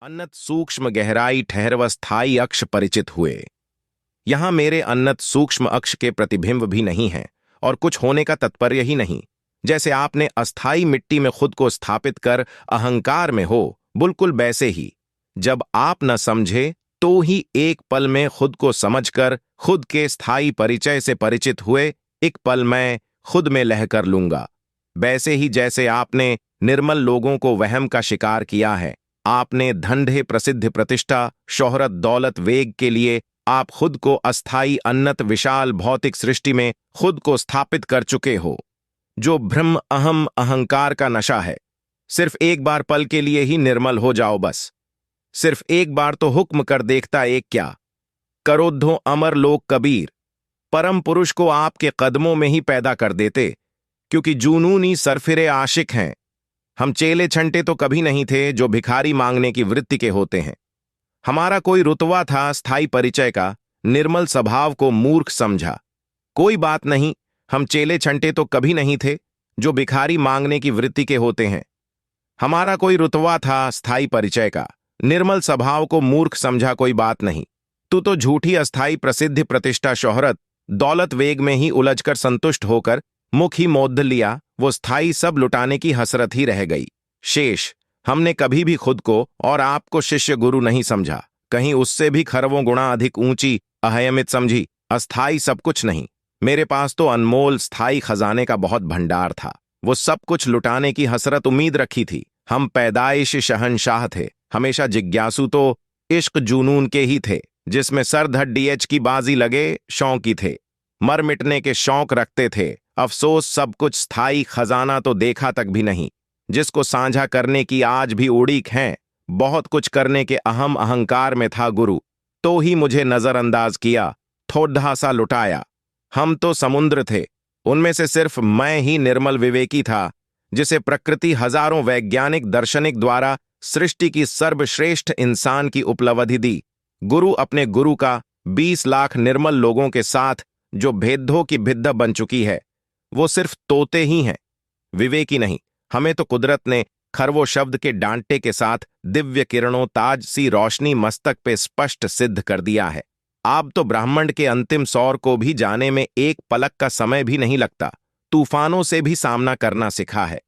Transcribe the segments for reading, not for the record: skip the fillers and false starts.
अन्नत सूक्ष्म गहराई ठहरव स्थायी अक्ष परिचित हुए। यहां मेरे अन्नत सूक्ष्म अक्ष के प्रतिबिंब भी नहीं है और कुछ होने का तात्पर्य ही नहीं। जैसे आपने अस्थाई मिट्टी में खुद को स्थापित कर अहंकार में हो, बिल्कुल वैसे ही जब आप न समझे तो ही एक पल में खुद को समझकर खुद के स्थायी परिचय से परिचित हुए, एक पल मैं खुद में लह कर लूंगा। वैसे ही जैसे आपने निर्मल लोगों को वहम का शिकार किया है, आपने धंधे प्रसिद्ध प्रतिष्ठा शोहरत दौलत वेग के लिए आप खुद को अस्थाई अन्नत विशाल भौतिक सृष्टि में खुद को स्थापित कर चुके हो। जो ब्रह्म अहम अहंकार का नशा है, सिर्फ एक बार पल के लिए ही निर्मल हो जाओ बस। सिर्फ एक बार तो हुक्म कर देखता एक क्या, करोद्धो अमर लोक कबीर। परम पुरुष को आपके कदमों में ही पैदा कर देते, क्योंकि जूनूनी सरफिरे आशिक हैं। हम चेले छंटे तो कभी नहीं थे जो भिखारी मांगने की वृत्ति के होते हैं। हमारा कोई रुतवा था स्थायी परिचय का, निर्मल स्वभाव को मूर्ख समझा। कोई बात नहीं, हम चेले छंटे तो कभी नहीं थे जो भिखारी मांगने की वृत्ति के होते हैं। हमारा कोई रुतवा था स्थायी परिचय का, निर्मल स्वभाव को मूर्ख समझा। कोई बात नहीं, तू तो झूठी अस्थाई प्रसिद्धि प्रतिष्ठा शोहरत दौलत वेग में ही उलझकर संतुष्ट होकर मुख ही मोद लिया। वो स्थायी सब लुटाने की हसरत ही रह गई। शेष हमने कभी भी खुद को और आपको शिष्य गुरु नहीं समझा, कहीं उससे भी खरवों गुणा अधिक ऊंची अहयमित समझी। अस्थाई सब कुछ नहीं, मेरे पास तो अनमोल स्थायी खजाने का बहुत भंडार था। वो सब कुछ लुटाने की हसरत उम्मीद रखी थी। हम पैदाइश शहंशाह थे, हमेशा जिज्ञासु तो इश्क जुनून के ही थे, जिसमें सर धड़ डीएच की बाजी लगे शौकी थे, मर मिटने के शौक रखते थे। अफसोस सब कुछ स्थायी खजाना तो देखा तक भी नहीं, जिसको साझा करने की आज भी उड़ीक है। बहुत कुछ करने के अहम अहंकार में था गुरु, तो ही मुझे नजरअंदाज किया, थोड़ा सा लुटाया। हम तो समुद्र थे, उनमें से सिर्फ मैं ही निर्मल विवेकी था, जिसे प्रकृति हजारों वैज्ञानिक दर्शनिक द्वारा सृष्टि की सर्वश्रेष्ठ इंसान की उपलब्धि दी। गुरु अपने गुरु का 20 लाख निर्मल लोगों के साथ जो भेदों की भिद्ध बन चुकी है, वो सिर्फ तोते ही हैं, विवेकी नहीं। हमें तो कुदरत ने खरवो शब्द के डांटे के साथ दिव्य किरणों ताज सी रोशनी मस्तक पे स्पष्ट सिद्ध कर दिया है। आप तो ब्राह्मण के अंतिम सौर को भी जाने में एक पलक का समय भी नहीं लगता। तूफानों से भी सामना करना सिखा है,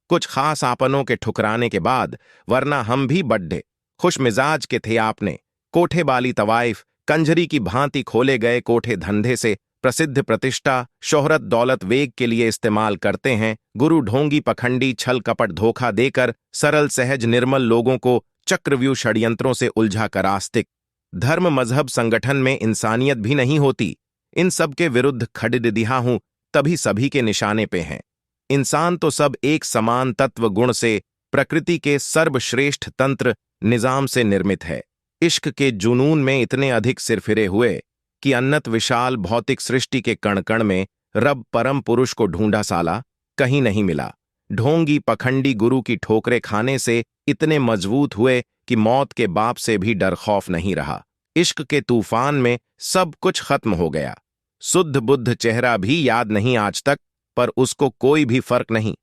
कुछ खास आपनों के ठुकराने के बाद, वरना हम भी बड्ढे खुश मिजाज के थे। आपने कोठे बाली तवाइफ कंजरी की भांति खोले गए कोठे धंधे से प्रसिद्ध प्रतिष्ठा शोहरत दौलत वेग के लिए इस्तेमाल करते हैं। गुरु ढोंगी पखंडी छल कपट धोखा देकर सरल सहज निर्मल लोगों को चक्रव्यूह षड्यंत्रों से उलझा कर आस्तिक धर्म मजहब संगठन में इंसानियत भी नहीं होती। इन सब के विरुद्ध खड़िदिहा हूं, तभी सभी के निशाने पे हैं। इंसान तो सब एक समान तत्व गुण से प्रकृति के सर्वश्रेष्ठ तंत्र निजाम से निर्मित है। इश्क के जुनून में इतने अधिक सिरफिरे हुए कि अन्नत विशाल भौतिक सृष्टि के कण कण में रब परम पुरुष को ढूंढा, साला कहीं नहीं मिला। ढोंगी पखंडी गुरु की ठोकरे खाने से इतने मजबूत हुए कि मौत के बाप से भी डर खौफ नहीं रहा। इश्क के तूफान में सब कुछ खत्म हो गया। शुद्ध बुद्ध चेहरा भी याद नहीं आज तक, पर उसको कोई भी फर्क नहीं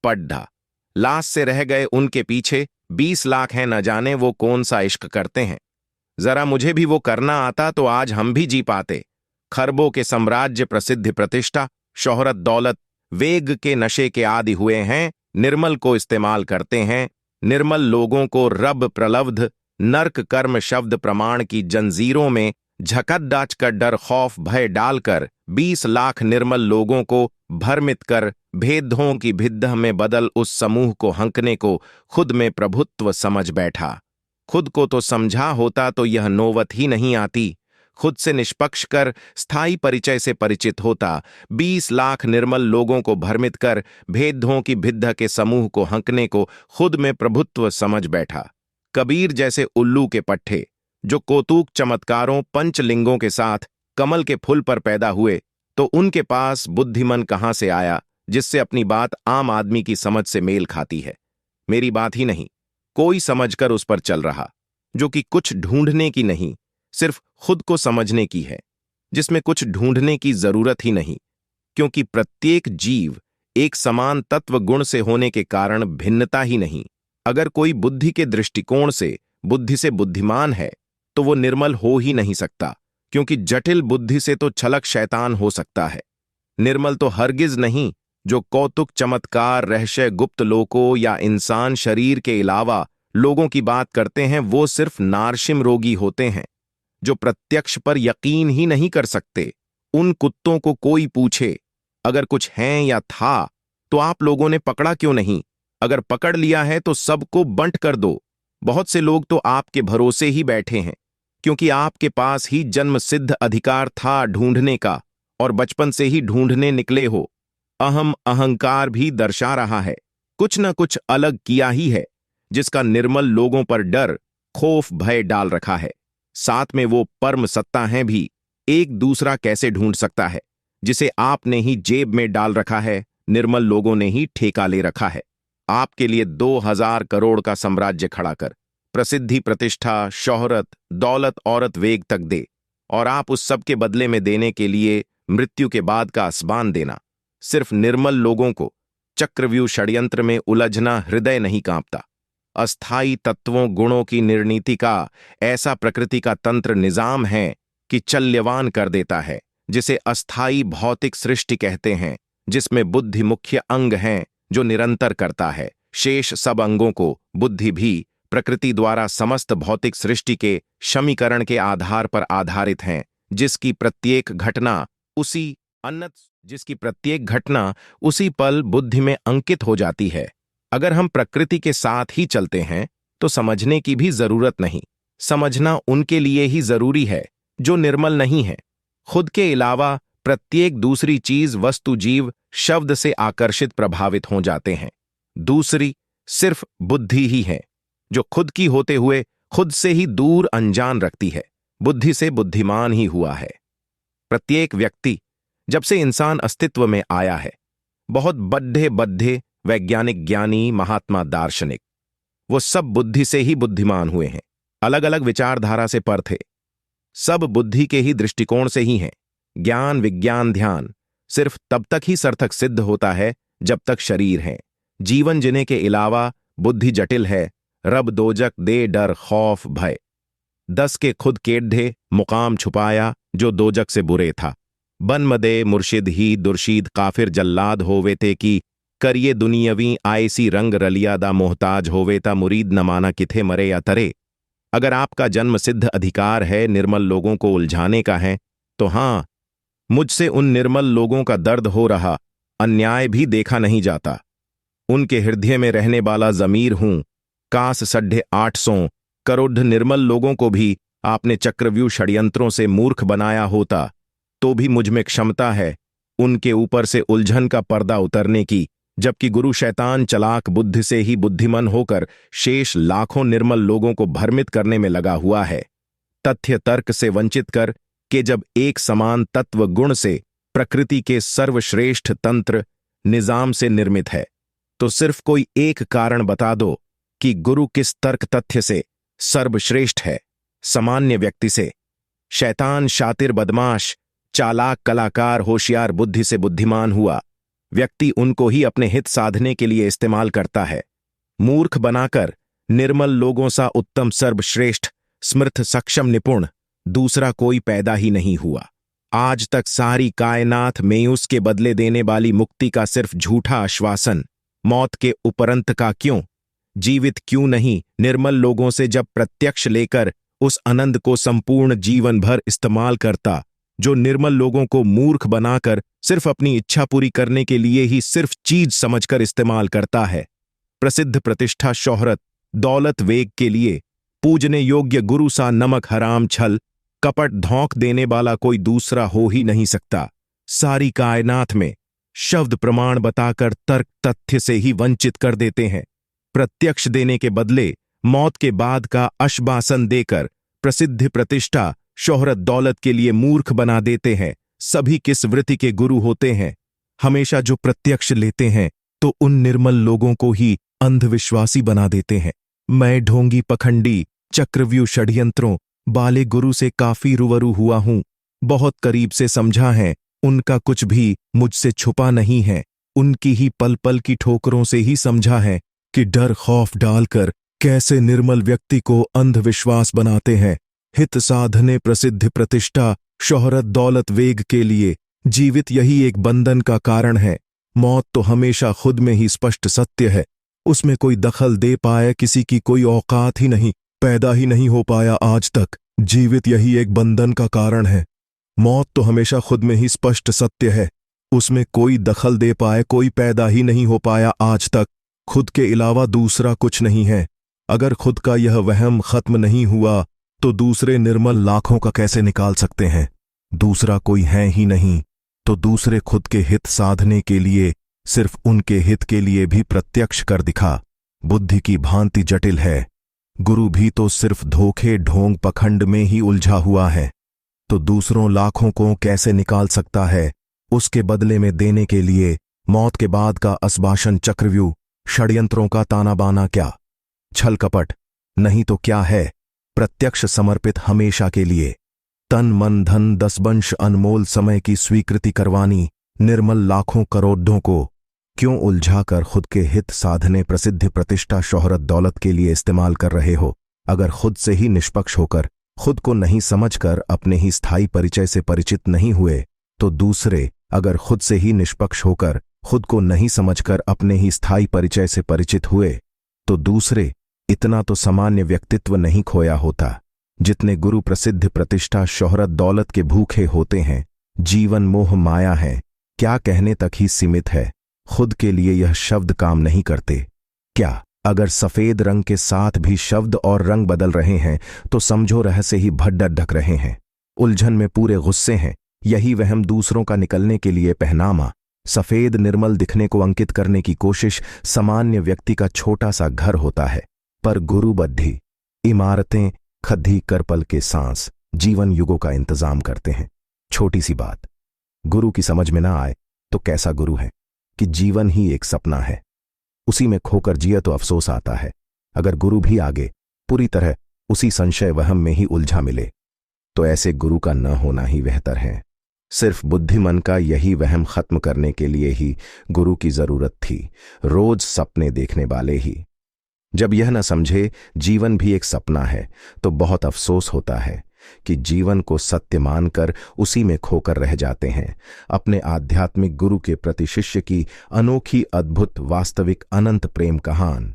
पड़ा। लाश से रह गए उनके पीछे 20 लाख हैं, न जाने वो कौन सा इश्क करते हैं। जरा मुझे भी वो करना आता तो आज हम भी जी पाते। खरबों के साम्राज्य प्रसिद्ध प्रतिष्ठा शोहरत दौलत वेग के नशे के आदि हुए हैं, निर्मल को इस्तेमाल करते हैं। निर्मल लोगों को रब प्रलब्ध नर्क कर्म शब्द प्रमाण की जंजीरों में झकट कर डर खौफ भय डालकर 20 लाख निर्मल लोगों को भ्रमित कर भेदों की भिद्ध में बदल उस समूह को हंकने को खुद में प्रभुत्व समझ बैठा। खुद को तो समझा होता तो यह नौबत ही नहीं आती। खुद से निष्पक्ष कर स्थायी परिचय से परिचित होता, 20 लाख निर्मल लोगों को भ्रमित कर भेदों की भिद्ध के समूह को हंकने को खुद में प्रभुत्व समझ बैठा। कबीर जैसे उल्लू के पट्टे जो कौतुक चमत्कारों पंचलिंगों के साथ कमल के फूल पर पैदा हुए, तो उनके पास बुद्धिमन कहां से आया जिससे अपनी बात आम आदमी की समझ से मेल खाती है। मेरी बात ही नहीं, कोई समझकर उस पर चल रहा, जो कि कुछ ढूंढने की नहीं, सिर्फ खुद को समझने की है, जिसमें कुछ ढूंढने की जरूरत ही नहीं, क्योंकि प्रत्येक जीव एक समान तत्व गुण से होने के कारण भिन्नता ही नहीं। अगर कोई बुद्धि के दृष्टिकोण से बुद्धि से बुद्धिमान है तो वो निर्मल हो ही नहीं सकता, क्योंकि जटिल बुद्धि से तो छलक शैतान हो सकता है। निर्मल तो हरगिज नहीं। जो कौतुक, चमत्कार, रहस्य, गुप्त लोकों या इंसान शरीर के अलावा लोगों की बात करते हैं, वो सिर्फ नारशिम रोगी होते हैं जो प्रत्यक्ष पर यकीन ही नहीं कर सकते। उन कुत्तों को कोई पूछे अगर कुछ है या था तो आप लोगों ने पकड़ा क्यों नहीं? अगर पकड़ लिया है तो सबको बंट कर दो। बहुत से लोग तो आपके भरोसे ही बैठे हैं, क्योंकि आपके पास ही जन्म सिद्ध अधिकार था ढूंढने का, और बचपन से ही ढूंढने निकले हो। अहम, अहंकार भी दर्शा रहा है, कुछ न कुछ अलग किया ही है, जिसका निर्मल लोगों पर डर, खौफ, भय डाल रखा है। साथ में वो परम सत्ता है भी। एक दूसरा कैसे ढूंढ सकता है जिसे आपने ही जेब में डाल रखा है, निर्मल लोगों ने ही ठेका ले रखा है। आपके लिए 2000 करोड़ का साम्राज्य खड़ा कर, प्रसिद्धि, प्रतिष्ठा, शोहरत, दौलत, औरत, वेग तक दे, और आप उस सब के बदले में देने के लिए मृत्यु के बाद का आसमान देना। सिर्फ निर्मल लोगों को चक्रव्यूह षड्यंत्र में उलझना हृदय नहीं कांपता। अस्थाई तत्वों, गुणों की निर्णीति का ऐसा प्रकृति का तंत्र निजाम है कि चल्यवान कर देता है, जिसे अस्थाई भौतिक सृष्टि कहते हैं, जिसमें बुद्धि मुख्य अंग है जो निरंतर करता है। शेष सब अंगों को बुद्धि भी प्रकृति द्वारा समस्त भौतिक सृष्टि के शमीकरण के आधार पर आधारित हैं, जिसकी प्रत्येक घटना उसी पल बुद्धि में अंकित हो जाती है। अगर हम प्रकृति के साथ ही चलते हैं तो समझने की भी जरूरत नहीं। समझना उनके लिए ही जरूरी है जो निर्मल नहीं है। खुद के अलावा प्रत्येक दूसरी चीज, वस्तु, जीव शब्द से आकर्षित, प्रभावित हो जाते हैं। दूसरी सिर्फ बुद्धि ही है जो खुद की होते हुए खुद से ही दूर अनजान रखती है। बुद्धि से बुद्धिमान ही हुआ है। प्रत्येक व्यक्ति जब से इंसान अस्तित्व में आया है, बहुत बड्ढे बड्ढे वैज्ञानिक, ज्ञानी, महात्मा, दार्शनिक, वो सब बुद्धि से ही बुद्धिमान हुए हैं। अलग अलग विचारधारा से पर थे, सब बुद्धि के ही दृष्टिकोण से ही हैं। ज्ञान, विज्ञान, ध्यान सिर्फ तब तक ही सार्थक सिद्ध होता है जब तक शरीर है। जीवन जीने के अलावा बुद्धि जटिल है। रब, दोजक, दे, डर, खौफ, भय, 10 के खुद केढ़े मुकाम छुपाया जो दोजक से बुरे था। बन मदे मुर्शिद ही दुर्शीद काफिर जल्लाद होवे ते की करिए दुनियवी आयसी रंग रलियादा मोहताज होवे ता मुरीद न माना किथे मरे या तरे। अगर आपका जन्म सिद्ध अधिकार है निर्मल लोगों को उलझाने का है, तो हां, मुझसे उन निर्मल लोगों का दर्द हो रहा अन्याय भी देखा नहीं जाता। उनके हृदय में रहने वाला जमीर हूं। काश 850 करोड़ निर्मल लोगों को भी आपने चक्रव्यूह षड्यंत्रों से मूर्ख बनाया होता, तो भी मुझ में क्षमता है उनके ऊपर से उलझन का पर्दा उतरने की, जबकि गुरु शैतान चालाक बुद्धि से ही बुद्धिमान होकर शेष लाखों निर्मल लोगों को भ्रमित करने में लगा हुआ है। तथ्य तर्क से वंचित कर कि जब एक समान तत्व गुण से प्रकृति के सर्वश्रेष्ठ तंत्र निजाम से निर्मित है, तो सिर्फ कोई एक कारण बता दो कि गुरु किस तर्क तथ्य से सर्वश्रेष्ठ है। सामान्य व्यक्ति से? शैतान शातिर, बदमाश, चालाक, कलाकार, होशियार, बुद्धि से बुद्धिमान हुआ व्यक्ति उनको ही अपने हित साधने के लिए इस्तेमाल करता है। मूर्ख बनाकर निर्मल लोगों सा उत्तम, सर्वश्रेष्ठ, स्मृत, सक्षम, निपुण दूसरा कोई पैदा ही नहीं हुआ। आज तक सारी कायनात में उसके बदले देने वाली मुक्ति का सिर्फ झूठा आश्वासन, मौत के उपरंत का क्यों, जीवित क्यों नहीं, निर्मल लोगों से जब प्रत्यक्ष लेकर उस आनंद को संपूर्ण जीवन भर इस्तेमाल करता, जो निर्मल लोगों को मूर्ख बनाकर सिर्फ अपनी इच्छा पूरी करने के लिए ही सिर्फ चीज समझकर इस्तेमाल करता है। प्रसिद्ध, प्रतिष्ठा, शोहरत, दौलत, वेग के लिए पूजने योग्य गुरु सा नमक, हराम, छल, कपट, धोंक देने वाला कोई दूसरा हो ही नहीं सकता। सारी कायनात में शब्द प्रमाण बताकर तर्क तथ्य से ही वंचित कर देते हैं। प्रत्यक्ष देने के बदले मौत के बाद का आश्वासन देकर प्रसिद्धि, प्रतिष्ठा, शोहरत, दौलत के लिए मूर्ख बना देते हैं। सभी किस वृत्ति के गुरु होते हैं? हमेशा जो प्रत्यक्ष लेते हैं तो उन निर्मल लोगों को ही अंधविश्वासी बना देते हैं। मैं ढोंगी, पखंडी, चक्रव्यूह षड्यंत्रों बाले गुरु से काफी रूबरू हुआ हूं। बहुत करीब से समझा है, उनका कुछ भी मुझसे छुपा नहीं है। उनकी ही पल पल की ठोकरों से ही समझा है कि डर, खौफ डालकर कैसे निर्मल व्यक्ति को अंधविश्वास बनाते हैं। हित साधने प्रसिद्धि प्रतिष्ठा शोहरत दौलत वेग के लिए जीवित यही एक बंधन का कारण है। मौत तो हमेशा खुद में ही स्पष्ट सत्य है, उसमें कोई दखल दे पाए किसी की कोई औकात ही नहीं, पैदा ही नहीं हो पाया आज तक। जीवित यही एक बंधन का कारण है। मौत तो हमेशा खुद में ही स्पष्ट सत्य है, उसमें कोई दखल दे पाए कोई पैदा ही नहीं हो पाया आज तक। खुद के अलावा दूसरा कुछ नहीं है। अगर खुद का यह वहम खत्म नहीं हुआ तो दूसरे निर्मल लाखों का कैसे निकाल सकते हैं। दूसरा कोई है ही नहीं तो दूसरे खुद के हित साधने के लिए सिर्फ उनके हित के लिए भी प्रत्यक्ष कर दिखा। बुद्धि की भांति जटिल है। गुरु भी तो सिर्फ धोखे ढोंग पखंड में ही उलझा हुआ है, तो दूसरों लाखों को कैसे निकाल सकता है। उसके बदले में देने के लिए मौत के बाद का असबाशन चक्रव्यूह, षड्यंत्रों का ताना बाना, क्या छल कपट नहीं तो क्या है। प्रत्यक्ष समर्पित हमेशा के लिए तन मन धन 10 वंश अनमोल समय की स्वीकृति करवानी निर्मल लाखों करोड़ों को क्यों उलझाकर खुद के हित साधने प्रसिद्धि प्रतिष्ठा शोहरत दौलत के लिए इस्तेमाल कर रहे हो। अगर खुद से ही निष्पक्ष होकर खुद को नहीं समझकर अपने ही स्थायी परिचय से परिचित नहीं हुए तो दूसरे अगर खुद से ही निष्पक्ष होकर खुद को नहीं समझकर अपने ही स्थायी परिचय से परिचित हुए तो दूसरे इतना तो सामान्य व्यक्तित्व नहीं खोया होता जितने गुरु प्रसिद्ध प्रतिष्ठा शोहरत दौलत के भूखे होते हैं। जीवन मोह माया है, क्या कहने तक ही सीमित है। खुद के लिए यह शब्द काम नहीं करते। क्या अगर सफेद रंग के साथ भी शब्द और रंग बदल रहे हैं तो समझो रहस्य ही भड्डा ढक रहे हैं। उलझन में पूरे गुस्से हैं। यही वहम दूसरों का निकलने के लिए पहनामा। सफेद निर्मल दिखने को अंकित करने की कोशिश सामान्य व्यक्ति का छोटा सा घर होता है, पर गुरु बद्धी इमारतें खद्दी कर पल के सांस जीवन युगों का इंतजाम करते हैं। छोटी सी बात गुरु की समझ में ना आए तो कैसा गुरु है कि जीवन ही एक सपना है, उसी में खोकर जिया तो अफसोस आता है। अगर गुरु भी आगे पूरी तरह उसी संशय वहम में ही उलझा मिले तो ऐसे गुरु का न होना ही बेहतर है। सिर्फ बुद्धिमन का यही वहम खत्म करने के लिए ही गुरु की जरूरत थी, रोज सपने देखने वाले ही। जब यह न समझे जीवन भी एक सपना है तो बहुत अफसोस होता है कि जीवन को सत्य मानकर उसी में खोकर रह जाते हैं। अपने आध्यात्मिक गुरु के प्रति शिष्य की अनोखी अद्भुत वास्तविक अनंत प्रेम कहान।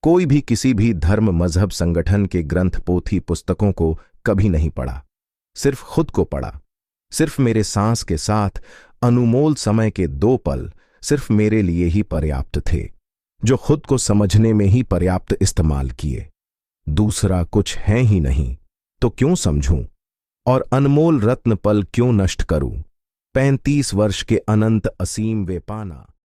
कोई भी किसी भी धर्म मजहब संगठन के ग्रंथ पोथी पुस्तकों को कभी नहीं पढ़ा, सिर्फ खुद को पढ़ा। सिर्फ मेरे सांस के साथ अनुमोल समय के 2 पल सिर्फ मेरे लिए ही पर्याप्त थे, जो खुद को समझने में ही पर्याप्त इस्तेमाल किए। दूसरा कुछ है ही नहीं तो क्यों समझूं और अनमोल रत्न पल क्यों नष्ट करूं। 35 वर्ष के अनंत असीम वे पाना।